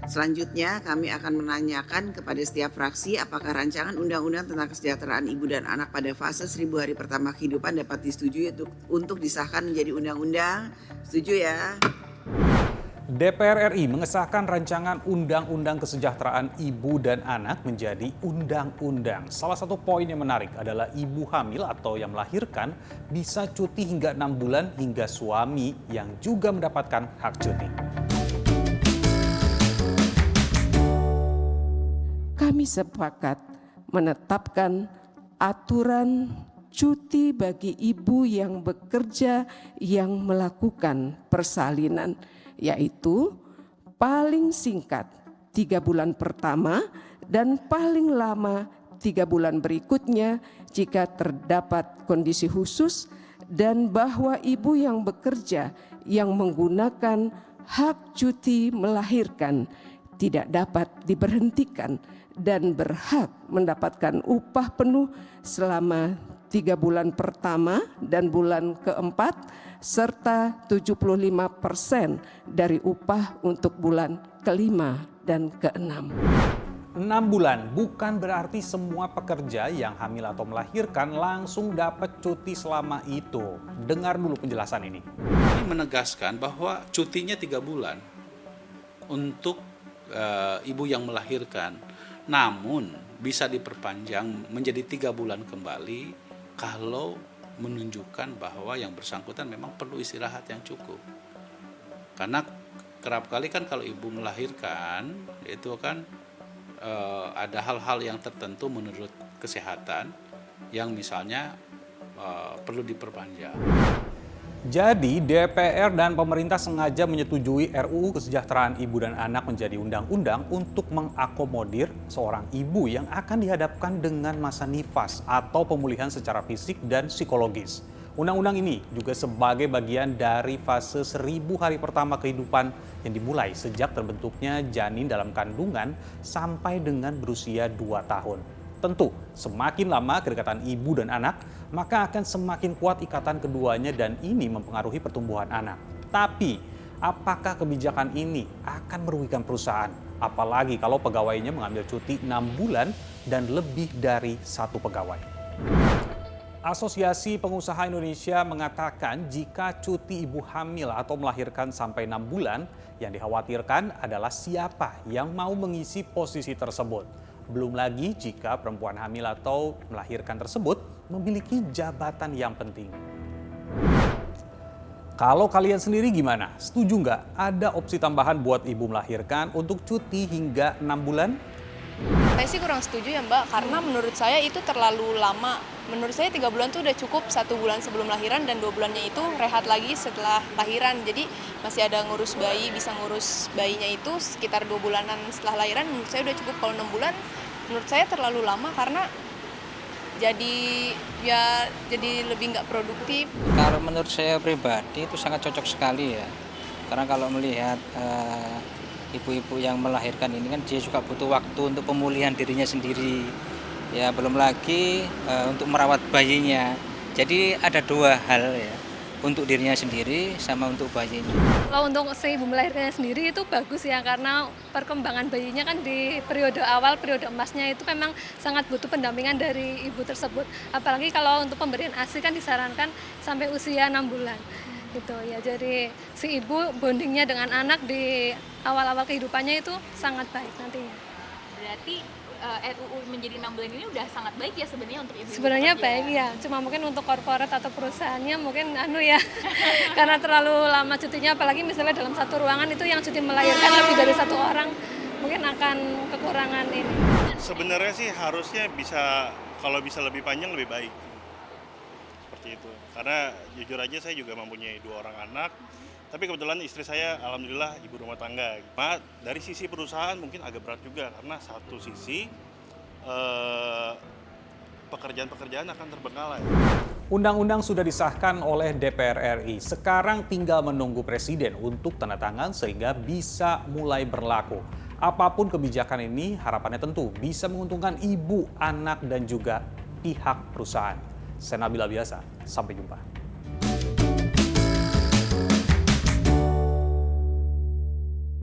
Selanjutnya, kami akan menanyakan kepada setiap fraksi apakah rancangan undang-undang tentang kesejahteraan ibu dan anak pada fase 1000 hari pertama kehidupan dapat disetujui untuk disahkan menjadi undang-undang. Setuju ya? DPR RI mengesahkan rancangan Undang-Undang Kesejahteraan Ibu dan Anak menjadi undang-undang. Salah satu poin yang menarik adalah ibu hamil atau yang melahirkan bisa cuti hingga 6 bulan hingga suami yang juga mendapatkan hak cuti. Kami sepakat menetapkan aturan cuti bagi ibu yang bekerja yang melakukan persalinan, yaitu paling singkat 3 bulan pertama dan paling lama 3 bulan berikutnya jika terdapat kondisi khusus, dan bahwa ibu yang bekerja yang menggunakan hak cuti melahirkan tidak dapat diberhentikan dan berhak mendapatkan upah penuh selama 3 bulan pertama dan bulan keempat, serta 75% dari upah untuk bulan kelima dan keenam. 6 bulan bukan berarti semua pekerja yang hamil atau melahirkan langsung dapat cuti selama itu. Dengar dulu penjelasan ini. Ini menegaskan bahwa cutinya 3 bulan untuk ibu yang melahirkan. Namun bisa diperpanjang menjadi 3 bulan kembali kalau menunjukkan bahwa yang bersangkutan memang perlu istirahat yang cukup. Karena kerap kali kan kalau ibu melahirkan itu kan ada hal-hal yang tertentu menurut kesehatan yang misalnya perlu diperpanjang. Jadi DPR dan pemerintah sengaja menyetujui RUU Kesejahteraan Ibu dan Anak menjadi undang-undang untuk mengakomodir seorang ibu yang akan dihadapkan dengan masa nifas atau pemulihan secara fisik dan psikologis. Undang-undang ini juga sebagai bagian dari fase 1000 hari pertama kehidupan yang dimulai sejak terbentuknya janin dalam kandungan sampai dengan berusia 2 tahun. Tentu, semakin lama kedekatan ibu dan anak, maka akan semakin kuat ikatan keduanya dan ini mempengaruhi pertumbuhan anak. Tapi, apakah kebijakan ini akan merugikan perusahaan? Apalagi kalau pegawainya mengambil cuti 6 bulan dan lebih dari 1 pegawai. Asosiasi Pengusaha Indonesia mengatakan jika cuti ibu hamil atau melahirkan sampai 6 bulan, yang dikhawatirkan adalah siapa yang mau mengisi posisi tersebut. Belum lagi jika perempuan hamil atau melahirkan tersebut memiliki jabatan yang penting. Kalau kalian sendiri gimana? Setuju nggak ada opsi tambahan buat ibu melahirkan untuk cuti hingga 6 bulan? Saya sih kurang setuju ya Mbak, karena menurut saya itu terlalu lama. Menurut saya 3 bulan tuh udah cukup, 1 bulan sebelum lahiran dan 2 bulannya itu rehat lagi setelah lahiran. Jadi masih ada ngurus bayi, bisa ngurus bayinya itu sekitar 2 bulanan setelah lahiran. Menurut saya udah cukup. Kalau 6 bulan menurut saya terlalu lama karena jadi lebih nggak produktif. Kalau menurut saya pribadi itu sangat cocok sekali ya. Karena kalau melihat ibu-ibu yang melahirkan ini kan dia juga butuh waktu untuk pemulihan dirinya sendiri. Ya belum lagi untuk merawat bayinya. Jadi ada 2 hal ya. Untuk dirinya sendiri sama untuk bayinya. Kalau untuk si ibu melahirkannya sendiri itu bagus ya, karena perkembangan bayinya kan di periode awal, periode emasnya itu memang sangat butuh pendampingan dari ibu tersebut. Apalagi kalau untuk pemberian ASI kan disarankan sampai usia 6 bulan. Gitu ya. Jadi si ibu bondingnya dengan anak di awal-awal kehidupannya itu sangat baik nantinya. Berarti RUU menjadi 6 bulan ini udah sangat baik ya sebenarnya untuk ibu. Sebenarnya baik ya, cuma mungkin untuk korporat atau perusahaannya mungkin ya karena terlalu lama cutinya, apalagi misalnya dalam satu ruangan itu yang cuti melahirkan lebih dari 1 orang, mungkin akan kekurangan ini. Sebenarnya sih harusnya kalau bisa lebih panjang lebih baik, seperti itu. Karena jujur aja saya juga mempunyai 2 orang anak. Tapi kebetulan istri saya alhamdulillah ibu rumah tangga. Dari sisi perusahaan mungkin agak berat juga karena satu sisi pekerjaan-pekerjaan akan terbengkalai. Undang-undang sudah disahkan oleh DPR RI. Sekarang tinggal menunggu Presiden untuk tanda tangan sehingga bisa mulai berlaku. Apapun kebijakan ini, harapannya tentu bisa menguntungkan ibu, anak, dan juga pihak perusahaan. Saya Nabila Biasa, sampai jumpa.